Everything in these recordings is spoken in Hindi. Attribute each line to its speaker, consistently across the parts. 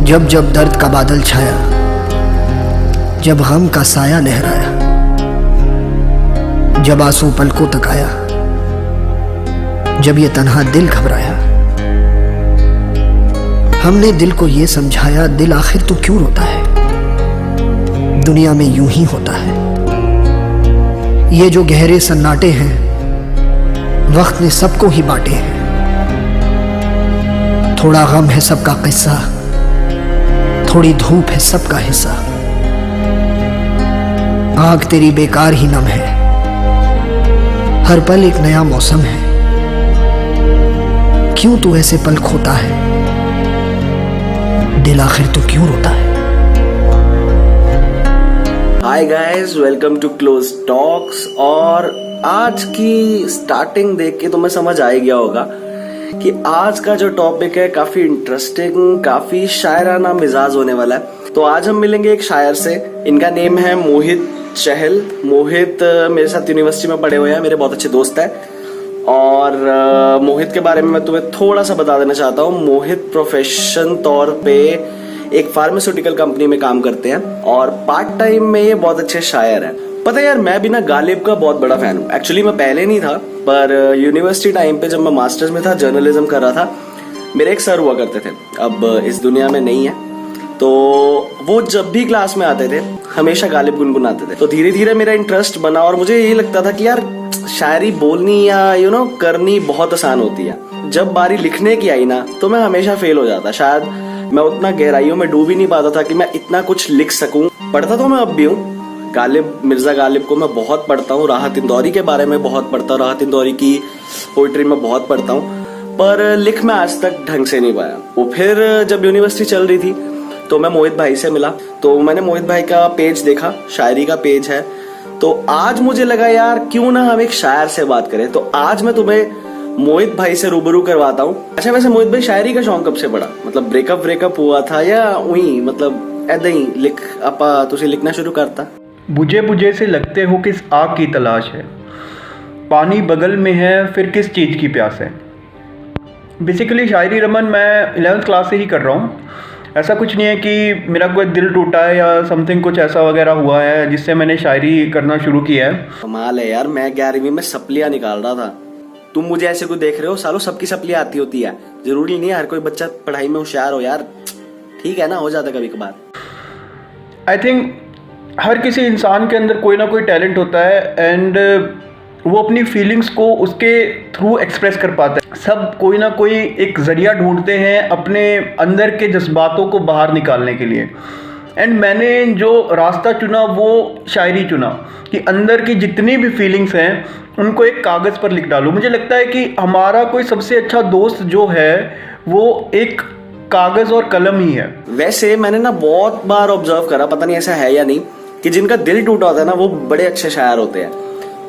Speaker 1: जब जब दर्द का बादल छाया, जब गम का साया लहराया, जब आंसू पलकों तक आया, जब ये तन्हा दिल घबराया, हमने दिल को ये समझाया, दिल आखिर तो क्यों रोता है, दुनिया में यूं ही होता है। ये जो गहरे सन्नाटे हैं, वक्त ने सबको ही बांटे हैं। थोड़ा गम है सबका किस्सा, थोड़ी धूप है सबका हिस्सा। आग तेरी बेकार ही नम है, हर पल एक नया मौसम है। क्यों तू ऐसे पल खोता है, दिल आखिर तो क्यों रोता है।
Speaker 2: Hi guys, welcome to Close Talks. और आज की स्टार्टिंग देख के तुम्हें समझ आ ही गया होगा कि आज का जो टॉपिक है काफी इंटरेस्टिंग, काफी शायराना मिजाज होने वाला है। तो आज हम मिलेंगे एक शायर से। इनका नेम है मोहित चहल। मोहित मेरे साथ यूनिवर्सिटी में पढ़े हुए हैं, मेरे बहुत अच्छे दोस्त हैं। और मोहित के बारे में मैं तुम्हें थोड़ा सा बता देना चाहता हूँ। मोहित प्रोफेशन तौर पे एक फार्मास्यूटिकल कंपनी में काम करते हैं और पार्ट टाइम में ये बहुत अच्छे शायर हैं। पता है यार, मैं भी ना गालिब का बहुत बड़ा फैन हूँ। एक्चुअली मैं पहले नहीं था, पर यूनिवर्सिटी टाइम पे जब मैं मास्टर्स में था, जर्नलिज्म कर रहा था, मेरे एक सर हुआ करते थे, अब इस दुनिया में नहीं है। तो वो जब भी क्लास में आते थे हमेशा गालिब गुनगुनाते थे। तो धीरे धीरे मेरा इंटरेस्ट बना और मुझे यही लगता था कि यार शायरी बोलनी या करनी बहुत आसान होती है। जब बारी लिखने की आई ना, तो मैं हमेशा फेल हो जाता। शायद मैं उतना गहराइयों में डूब ही नहीं पाता था कि मैं इतना कुछ लिख सकूं। पढ़ता तो मैं अब भी हूँ, गालिब, मिर्जा गालिब को मैं बहुत पढ़ता हूँ, राहत इंदौरी के बारे में बहुत पढ़ता हूँ, राहत इंदौरी की पोइट्री में बहुत पढ़ता हूँ, पर लिख मैं आज तक ढंग से नहीं पाया। वो फिर जब यूनिवर्सिटी चल रही थी तो मैं मोहित भाई से मिला, तो मैंने मोहित भाई का पेज देखा, शायरी का पेज है। तो आज मुझे लगा यार क्यों ना हम एक शायर से बात करें। तो आज मैं तुम्हें मोहित भाई से रूबरू करवाता हूँ। अच्छा, वैसे मोहित भाई शायरी का शौक कब से पड़ा? मतलब ब्रेकअप हुआ था या वही मतलब ऐदा ही लिख आपा तुझे लिखना शुरू करता?
Speaker 3: बुझे बुझे से लगते हो किस आग की तलाश है, पानी बगल में है फिर किस चीज़ की प्यास है। बेसिकली शायरी रमन मैं 11th क्लास से ही कर रहा हूँ। ऐसा कुछ नहीं है कि मेरा कोई दिल टूटा है या समथिंग कुछ ऐसा वगैरह हुआ है जिससे मैंने शायरी करना शुरू किया है।
Speaker 2: कमाल है यार, मैं 11वीं में सप्लियाँ निकाल रहा था, तुम मुझे ऐसे कोई देख रहे हो? सालों सबकी सप्लियाँ आती होती है, जरूरी नहीं है हर कोई बच्चा पढ़ाई में होशियार हो यार। ठीक है ना, हो जाता कभी कभार।
Speaker 3: आई थिंक हर किसी इंसान के अंदर कोई ना कोई टैलेंट होता है एंड वो अपनी फीलिंग्स को उसके थ्रू एक्सप्रेस कर पाता है। सब कोई ना कोई एक ज़रिया ढूंढते हैं अपने अंदर के जज्बातों को बाहर निकालने के लिए। एंड मैंने जो रास्ता चुना वो शायरी चुना कि अंदर की जितनी भी फीलिंग्स हैं उनको एक कागज़ पर लिख डालूं। मुझे लगता है कि हमारा कोई सबसे अच्छा दोस्त जो है वो एक कागज़ और कलम ही है।
Speaker 2: वैसे मैंने ना बहुत बार ऑब्जर्व करा, पता नहीं ऐसा है या नहीं, कि जिनका दिल टूटा होता है ना वो बड़े अच्छे शायर होते हैं।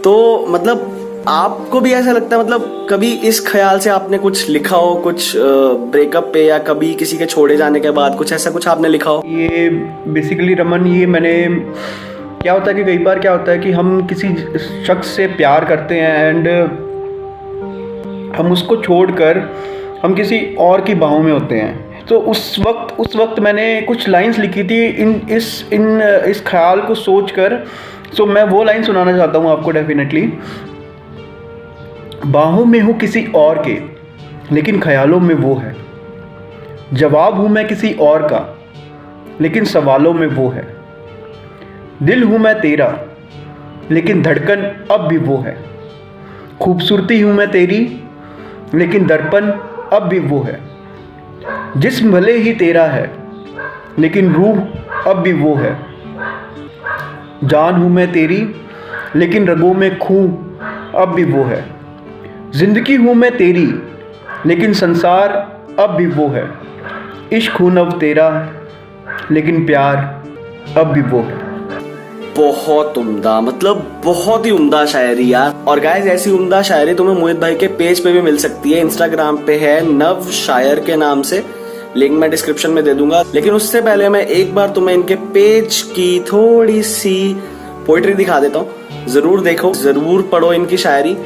Speaker 2: तो मतलब आपको भी ऐसा लगता है? मतलब कभी इस ख्याल से आपने कुछ लिखा हो, कुछ ब्रेकअप पे या कभी किसी के छोड़े जाने के बाद कुछ ऐसा कुछ आपने लिखा हो?
Speaker 3: ये बेसिकली रमन, ये मैंने क्या होता है कि कई बार क्या होता है कि हम किसी शख्स से प्यार करते हैं एंड हम उसको छोड़कर हम किसी और की बाहों में होते हैं। तो उस वक्त मैंने कुछ लाइंस लिखी थी इस ख्याल को सोचकर। सो मैं वो लाइन सुनाना चाहता हूँ आपको डेफिनेटली। बाहों में हूँ किसी और के लेकिन ख्यालों में वो है, जवाब हूँ मैं किसी और का लेकिन सवालों में वो है, दिल हूँ मैं तेरा लेकिन धड़कन अब भी वो है, खूबसूरती हूँ मैं तेरी लेकिन दर्पण अब भी वो है, जिस्म भले ही तेरा है लेकिन रूह अब भी वो है, जान हूँ मैं तेरी लेकिन रगों में खून अब भी वो है, जिंदगी हूँ मैं तेरी लेकिन संसार अब भी वो है, इश्क हूँ नव तेरा लेकिन प्यार अब भी वो है।
Speaker 2: बहुत उम्दा, मतलब बहुत ही उम्दा शायरी यार। और गाइस, ऐसी उम्दा शायरी तुम्हें मोहित भाई के पेज पे भी मिल सकती है। इंस्टाग्राम पे है नव शायर के नाम से, लिंक मैं डिस्क्रिप्शन में दे दूंगा। लेकिन उससे पहले मैं एक बार तुम्हें इनके पेज की थोड़ी सी पोइट्री दिखा देता हूँ, जरूर देखो, जरूर पढ़ो इनकी शायरी।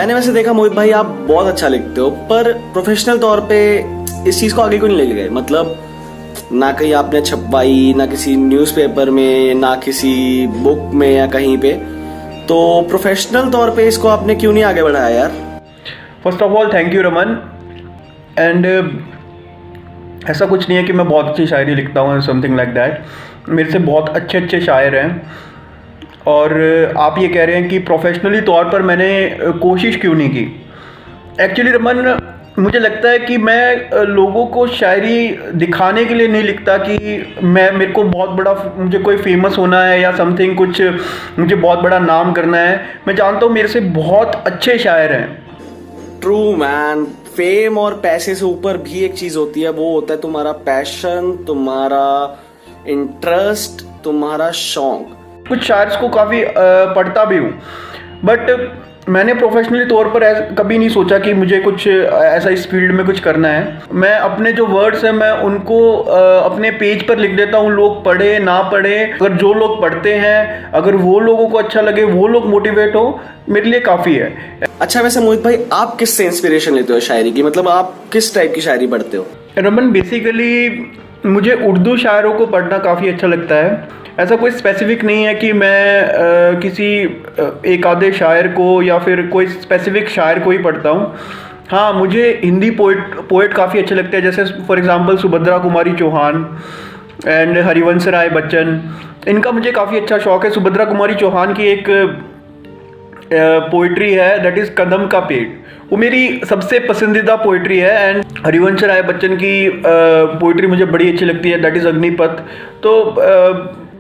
Speaker 2: मैंने वैसे देखा मोहित भाई आप बहुत अच्छा लिखते हो, पर प्रोफेशनल तौर पे इस चीज को आगे क्यों नहीं लेके गए? मतलब ना कहीं आपने छपवाई, ना किसी न्यूज़पेपर में, ना किसी बुक में या कहीं पे, तो प्रोफेशनल तौर पे इसको आपने क्यों नहीं आगे बढ़ाया यार?
Speaker 3: First of all thank you Raman. And ऐसा कुछ नहीं है कि मैं बहुत अच्छी शायरी लिखता हूँ, समथिंग लाइक दैट। मेरे से बहुत अच्छे अच्छे शायर हैं, और आप ये कह रहे हैं कि प्रोफेशनली तौर पर मैंने कोशिश क्यों नहीं की। एक्चुअली रमन, मुझे लगता है कि मैं लोगों को शायरी दिखाने के लिए नहीं लिखता कि मेरे को बहुत बड़ा, मुझे कोई फेमस होना है या समथिंग, कुछ मुझे बहुत बड़ा नाम करना है। मैं जानता हूँ मेरे से बहुत अच्छे शायर हैं।
Speaker 2: ट्रू मैन, फेम और पैसे से ऊपर भी एक चीज होती है, वो होता है तुम्हारा पैशन, तुम्हारा इंटरेस्ट, तुम्हारा शौक।
Speaker 3: कुछ शायर्स को काफ़ी पढ़ता भी हूँ, बट मैंने प्रोफेशनली तौर पर कभी नहीं सोचा कि मुझे कुछ ऐसा इस फील्ड में कुछ करना है। मैं अपने जो वर्ड्स हैं मैं उनको अपने पेज पर लिख देता हूँ, लोग पढ़े ना पढ़े, अगर जो लोग पढ़ते हैं अगर वो लोगों को अच्छा लगे, वो लोग मोटिवेट हो, मेरे लिए काफ़ी है।
Speaker 2: अच्छा वैसे मोहित भाई आप किससे इंस्पिरेशन लेते हो शायरी की? मतलब आप किस टाइप की शायरी पढ़ते हो?
Speaker 3: रमन, बेसिकली मुझे उर्दू शायरों को पढ़ना काफ़ी अच्छा लगता है। ऐसा कोई स्पेसिफिक नहीं है कि मैं किसी एक आधे शायर को या फिर कोई स्पेसिफिक शायर को ही पढ़ता हूँ। हाँ, मुझे हिंदी पोइट काफ़ी अच्छे लगते हैं, जैसे for example Subhadra Kumari Chauhan and Harivansh Rai Bachchan. इनका मुझे काफ़ी अच्छा शौक है। सुभद्रा कुमारी चौहान की एक पोइट्री है, दैट इज़ कदम का पेड़, वो मेरी सबसे पसंदीदा पोइट्री है। एंड हरिवंश राय बच्चन की पोइट्री मुझे बड़ी अच्छी लगती है, दैट इज़ अग्निपथ। तो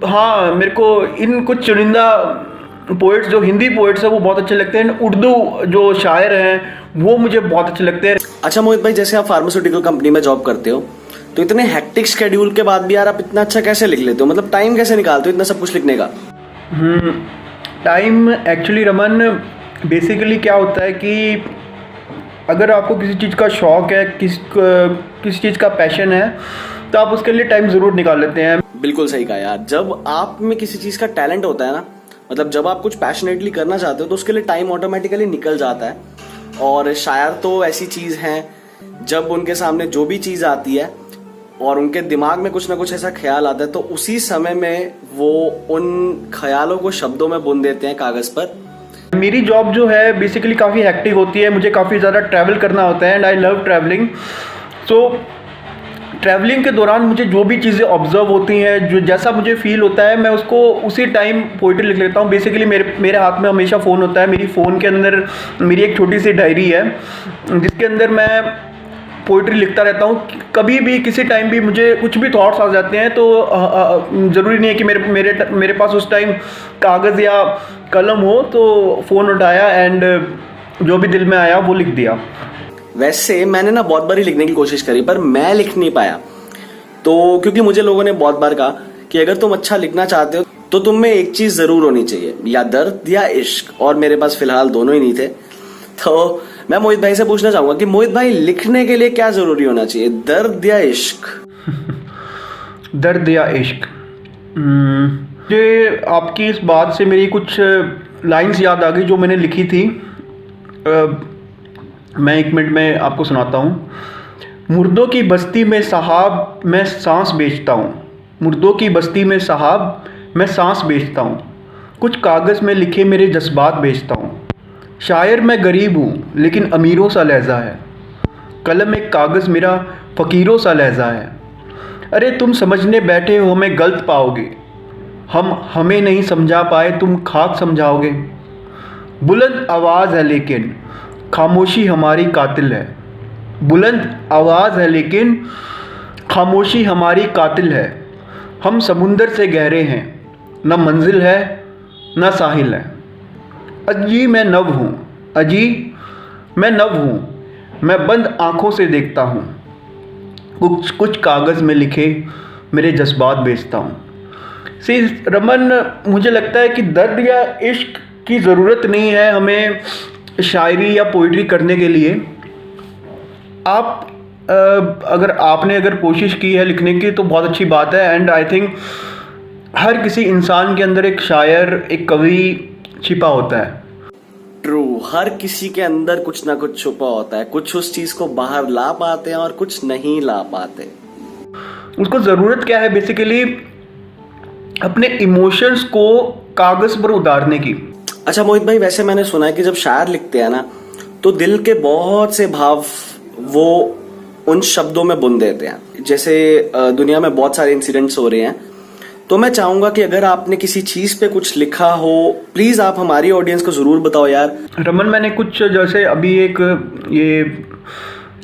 Speaker 3: हाँ, मेरे को इन कुछ चुनिंदा पोइट्स जो हिंदी पोइट्स हैं वो बहुत अच्छे लगते हैं। उर्दू जो शायर हैं वो मुझे बहुत अच्छे लगते हैं।
Speaker 2: अच्छा मोहित भाई, जैसे आप फार्मास्यूटिकल कंपनी में जॉब करते हो, तो इतने हेक्टिक शेड्यूल के बाद भी यार आप इतना अच्छा कैसे लिख लेते हो? मतलब टाइम कैसे निकालते हो इतना सब कुछ लिखने का?
Speaker 3: टाइम एक्चुअली रमन, बेसिकली क्या होता है कि अगर आपको किसी चीज़ का शौक है, किसी चीज़ का पैशन है, तो आप उसके लिए टाइम ज़रूर निकाल लेते हैं।
Speaker 2: बिल्कुल सही कहा यार। जब आप में किसी चीज का टैलेंट होता है ना, मतलब जब आप कुछ पैशनेटली करना चाहते हो, तो उसके लिए टाइम ऑटोमेटिकली निकल जाता है। और शायर तो ऐसी चीज हैं, जब उनके सामने जो भी चीज आती है और उनके दिमाग में कुछ ना कुछ ऐसा ख्याल आता है, तो उसी समय में वो उन ख्यालों को शब्दों में बुन देते हैं कागज पर।
Speaker 3: मेरी जॉब जो है बेसिकली काफ़ी हेक्टिक होती है, मुझे काफ़ी ज़्यादा ट्रैवल करना होता है and I love travelling. So travelling के दौरान मुझे जो भी चीज़ें ऑब्जर्व होती हैं, जो जैसा मुझे फील होता है, मैं उसको उसी टाइम पोइट्री लिख लेता हूँ। बेसिकली मेरे हाथ में हमेशा फ़ोन होता है। मेरी फ़ोन के अंदर मेरी एक छोटी सी डायरी है जिसके अंदर मैं पोइट्री लिखता रहता हूँ। कभी भी किसी टाइम भी मुझे कुछ भी थॉट्स आ जाते हैं, तो ज़रूरी नहीं है कि मेरे पास उस टाइम कागज़ या कलम हो, तो फ़ोन उठाया एंड जो भी दिल में आया वो लिख दिया।
Speaker 2: वैसे मैंने ना बहुत बार ही लिखने की कोशिश करी, पर मैं लिख नहीं पाया। तो क्योंकि मुझे लोगों ने बहुत बार कहा कि अगर तुम अच्छा लिखना चाहते हो तो तुम में एक चीज जरूर होनी चाहिए, या दर्द या इश्क, और मेरे पास फिलहाल दोनों ही नहीं थे। तो मैं मोहित भाई से पूछना चाहूंगा कि मोहित भाई लिखने के लिए क्या जरूरी होना चाहिए, दर्द या इश्क?
Speaker 3: दर्द या इश्क? मुझे आपकी इस बात से मेरी कुछ लाइंस याद आ गई जो मैंने लिखी थी। मैं 1 मिनट में आपको सुनाता हूँ। मुर्दों की बस्ती में साहब मैं सांस बेचता हूँ, मुर्दों की बस्ती में साहब मैं सांस बेचता हूँ, कुछ कागज़ में लिखे मेरे जज्बात बेचता हूँ। शायर मैं गरीब हूँ लेकिन अमीरों सा लहजा है, कलम एक कागज़ मेरा फ़कीरों सा लहजा है। अरे तुम समझने बैठे हो हमें गलत पाओगे, हम हमें नहीं समझा पाए तुम खाक समझाओगे। बुलंद आवाज़ है लेकिन खामोशी हमारी कातिल है, बुलंद आवाज़ है लेकिन खामोशी हमारी कातिल है। हम समुंदर से गहरे हैं, न मंजिल है न साहिल है। अजी मैं नव हूँ, अजी मैं नव हूँ, मैं बंद आँखों से देखता हूँ, कुछ कागज़ में लिखे मेरे जज्बात बेचता हूँ। सी रमन, मुझे लगता है कि दर्द या इश्क की ज़रूरत नहीं है हमें शायरी या पोइट्री करने के लिए। आप अगर कोशिश की है लिखने की तो बहुत अच्छी बात है। एंड आई थिंक हर किसी इंसान के अंदर एक शायर, एक कवि छिपा होता है।
Speaker 2: ट्रू, हर किसी के अंदर कुछ ना कुछ छुपा होता है, कुछ उस चीज को बाहर ला पाते हैं और कुछ नहीं ला पाते।
Speaker 3: उसको ज़रूरत क्या है बेसिकली, अपने इमोशंस को कागज पर उतारने की।
Speaker 2: अच्छा मोहित भाई, वैसे मैंने सुना है कि जब शायर लिखते हैं ना तो दिल के बहुत से भाव वो उन शब्दों में बुन देते हैं। जैसे दुनिया में बहुत सारे इंसिडेंट्स हो रहे हैं, तो मैं चाहूंगा कि अगर आपने किसी चीज पे कुछ लिखा हो, प्लीज आप हमारी ऑडियंस को जरूर बताओ यार।
Speaker 3: रमन, मैंने कुछ जैसे अभी एक ये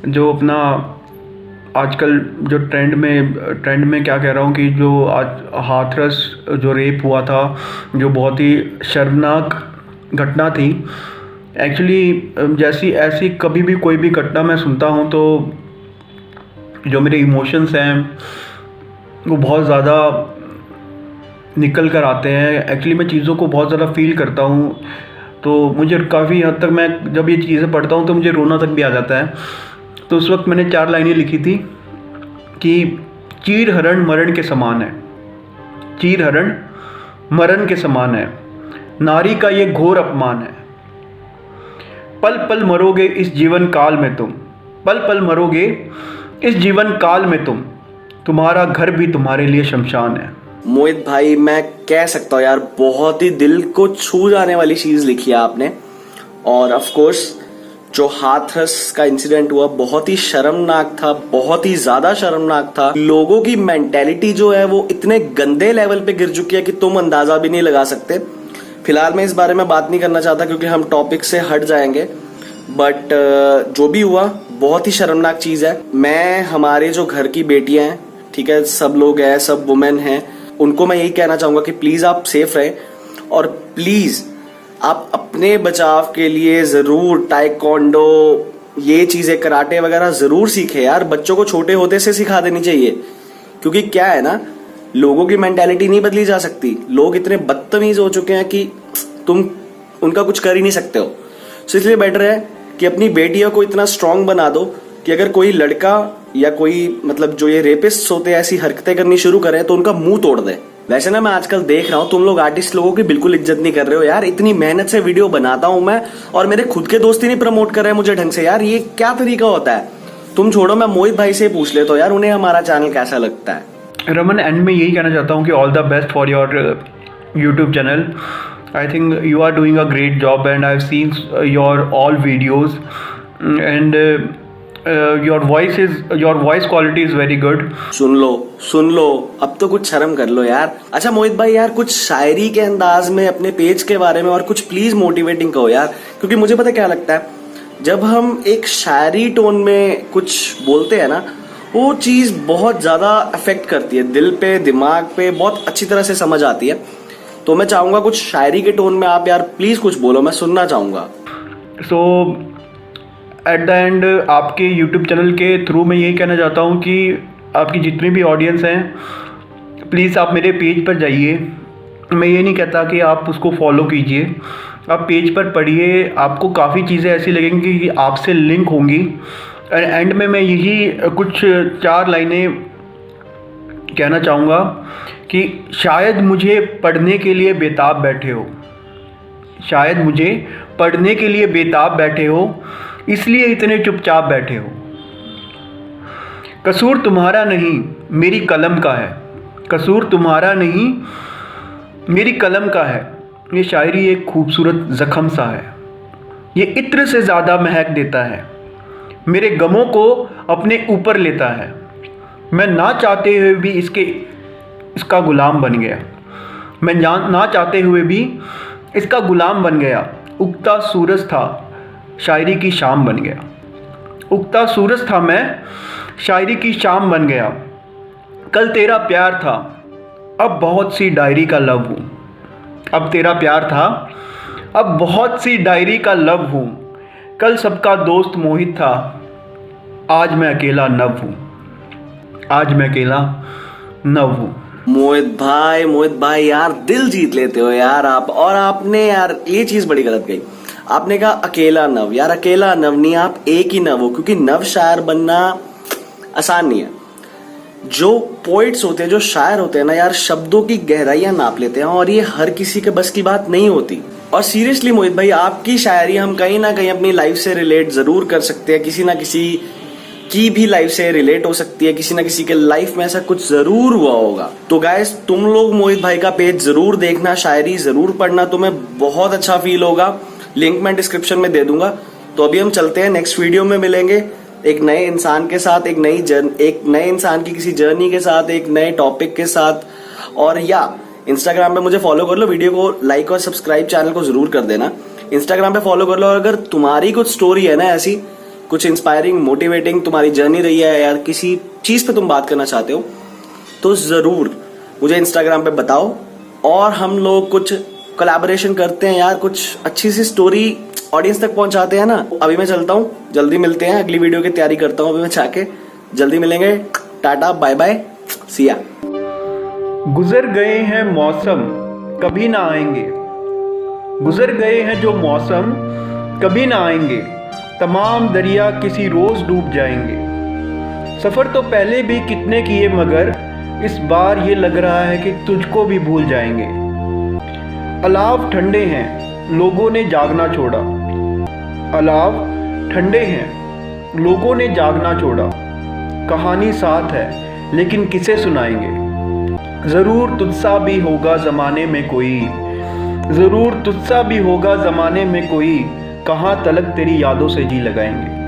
Speaker 3: जो अपना आजकल जो ट्रेंड में क्या कह रहा हूँ कि जो आज हाथरस जो रेप हुआ था, जो बहुत ही शर्मनाक घटना थी। एक्चुअली जैसी ऐसी कभी भी कोई भी घटना मैं सुनता हूँ तो जो मेरे इमोशंस हैं वो बहुत ज़्यादा निकल कर आते हैं। एक्चुअली मैं चीज़ों को बहुत ज़्यादा फील करता हूँ, तो मुझे काफ़ी हद तक मैं जब ये चीज़ें पढ़ता हूँ तो मुझे रोना तक भी आ जाता है। तो उस वक्त मैंने 4 लाइनें लिखी थी कि चीर हरण मरण के समान है, चीर हरण मरण के समान है, नारी का ये घोर अपमान है। पल पल मरोगे इस जीवन काल में तुम, पल पल मरोगे इस जीवन काल में तुम, तुम्हारा घर भी तुम्हारे लिए शमशान है।
Speaker 2: मोहित भाई, मैं कह सकता हूँ यार, बहुत ही दिल को छू जाने वाली चीज लिखी है आपने। और ऑफ कोर्स जो हाथरस का इंसिडेंट हुआ बहुत ही शर्मनाक था, बहुत ही ज्यादा शर्मनाक था। लोगों की मेंटेलिटी जो है वो इतने गंदे लेवल पे गिर चुकी है कि तुम अंदाजा भी नहीं लगा सकते। फिलहाल मैं इस बारे में बात नहीं करना चाहता क्योंकि हम टॉपिक से हट जाएंगे, बट जो भी हुआ बहुत ही शर्मनाक चीज है। मैं हमारे जो घर की बेटियां हैं, ठीक है, सब लोग हैं, सब वुमेन हैं, उनको मैं यही कहना चाहूंगा कि प्लीज आप सेफ रहें और प्लीज आप अपने बचाव के लिए जरूर टाइकोंडो, ये चीजें, कराटे वगैरह जरूर सीखें यार। बच्चों को छोटे होते से सिखा देनी चाहिए, क्योंकि क्या है ना, लोगों की मेंटालिटी नहीं बदली जा सकती। लोग इतने बदतमीज हो चुके हैं कि तुम उनका कुछ कर ही नहीं सकते हो। तो इसलिए बेटर है कि अपनी बेटियों को इतना स्ट्रांग बना दो कि अगर कोई लड़का या कोई मतलब जो ये रेपिस्ट होते हैं ऐसी हरकतें करनी शुरू करें तो उनका मुंह तोड़ दे। वैसे ना मैं आजकल देख रहा हूँ तुम लोग आर्टिस्ट लोगों की बिल्कुल इज्जत नहीं कर रहे हो यार। इतनी मेहनत से वीडियो बनाता हूँ मैं और मेरे खुद के दोस्त ही नहीं प्रमोट कर रहे हैं मुझे ढंग से यार। ये क्या तरीका होता है? तुम छोड़ो, मैं मोहित भाई से पूछ लेता हूँ यार, उन्हें हमारा चैनल कैसा लगता है।
Speaker 3: रमन, एंड में यही कहना चाहता हूँ कि all the best for your YouTube channel. I think you are doing a great job and I have seen your all videos and your voice quality is very good.
Speaker 2: सुन लो, अब तो कुछ शर्म कर लो यार। अच्छा मोहित भाई यार, कुछ शायरी के अंदाज में अपने पेज के बारे में और कुछ प्लीज मोटिवेटिंग कहो यार, क्योंकि मुझे पता क्या लगता है, जब हम एक शायरी टोन में कुछ बोलते हैं ना, वो चीज बहुत ज्यादा अफेक्ट करती है दिल पे, दिमाग पे, बहुत अच्छी तरह से समझ आती है। तो मैं चाहूंगा कुछ शायरी के टोन में आप यार प्लीज कुछ बोलो, मैं सुनना चाहूंगा।
Speaker 3: सो एट द एंड आपके यूट्यूब चैनल के थ्रू मैं यही कहना चाहता हूँ कि आपकी जितनी भी ऑडियंस हैं, प्लीज़ आप मेरे पेज पर जाइए। मैं ये नहीं कहता कि आप उसको फॉलो कीजिए, आप पेज पर पढ़िए, आपको काफ़ी चीज़ें ऐसी लगेंगी कि आपसे लिंक होंगी। एंड में मैं यही कुछ 4 लाइनें कहना चाहूँगा कि शायद मुझे पढ़ने के लिए बेताब बैठे हो, शायद मुझे पढ़ने के लिए बेताब बैठे हो, इसलिए इतने चुपचाप बैठे हो। कसूर तुम्हारा नहीं मेरी कलम का है, कसूर तुम्हारा नहीं मेरी कलम का है। ये शायरी एक खूबसूरत जख्म सा है, ये इत्र से ज़्यादा महक देता है, मेरे गमों को अपने ऊपर लेता है। मैं ना चाहते हुए भी इसका गुलाम बन गया, मैं ना चाहते हुए भी इसका गुलाम बन गया। उगता सूरज था शायरी की शाम बन गया, उगता सूरज था मैं शायरी की शाम बन गया। कल तेरा प्यार था अब बहुत सी डायरी का लव हूँ, अब तेरा प्यार था अब बहुत सी डायरी का लव हूँ। कल सबका दोस्त मोहित था आज मैं अकेला नव हूँ, आज मैं अकेला नव हूँ।
Speaker 2: मोहित भाई यार दिल जीत लेते हो यार आप। और आपने यार ये चीज बड़ी गलत कही, आपने कहा अकेला नव। यार अकेला नव नहीं, आप एक ही नव हो, क्योंकि नव शायर बनना आसान नहीं है। जो पोइट्स होते हैं, जो शायर होते हैं ना यार, शब्दों की गहराइयां नाप लेते हैं और ये हर किसी के बस की बात नहीं होती। और सीरियसली मोहित भाई, आपकी शायरी हम कहीं ना कहीं अपनी लाइफ से रिलेट जरूर कर सकते हैं, किसी ना किसी की भी लाइफ से रिलेट हो सकती है, किसी ना किसी के लाइफ में ऐसा कुछ जरूर हुआ होगा। तो गाइस, तुम लोग मोहित भाई का पेज जरूर देखना, शायरी जरूर पढ़ना, तुम्हें बहुत अच्छा फील होगा। लिंक मैं डिस्क्रिप्शन में दे दूंगा। तो अभी हम चलते हैं, नेक्स्ट वीडियो में मिलेंगे एक नए इंसान के साथ, एक नए इंसान की किसी जर्नी के साथ, एक नए टॉपिक के साथ। और या इंस्टाग्राम पे मुझे फॉलो कर लो, वीडियो को लाइक और सब्सक्राइब चैनल को जरूर कर देना। इंस्टाग्राम पे फॉलो कर लो। और अगर तुम्हारी कुछ स्टोरी है ना ऐसी कुछ इंस्पायरिंग, मोटिवेटिंग तुम्हारी जर्नी रही है, या किसी चीज पे तुम बात करना चाहते हो, तो जरूर मुझे इंस्टाग्राम पे बताओ और हम लोग कुछ कोलैबोरेशन करते हैं यार, कुछ अच्छी सी स्टोरी ऑडियंस तक पहुंचाते हैं ना। अभी मैं चलता हूँ, जल्दी मिलते हैं, अगली वीडियो की तैयारी करता हूँ अभी मैं जाके। जल्दी मिलेंगे, टाटा बाय बाय, सिया।
Speaker 3: गुजर गए हैं मौसम कभी ना आएंगे, गुजर गए हैं जो मौसम कभी ना आएंगे, तमाम दरिया किसी रोज डूब जाएंगे। सफ़र तो पहले भी कितने किए मगर इस बार ये लग रहा है कि तुझको भी भूल जाएंगे। अलाव ठंडे हैं लोगों ने जागना छोड़ा, अलाव ठंडे हैं लोगों ने जागना छोड़ा, कहानी साथ है लेकिन किसे सुनाएंगे। ज़रूर तुझसा भी होगा ज़माने में कोई, ज़रूर तुझसा भी होगा ज़माने में कोई, कहाँ तलक तेरी यादों से जी लगाएंगे।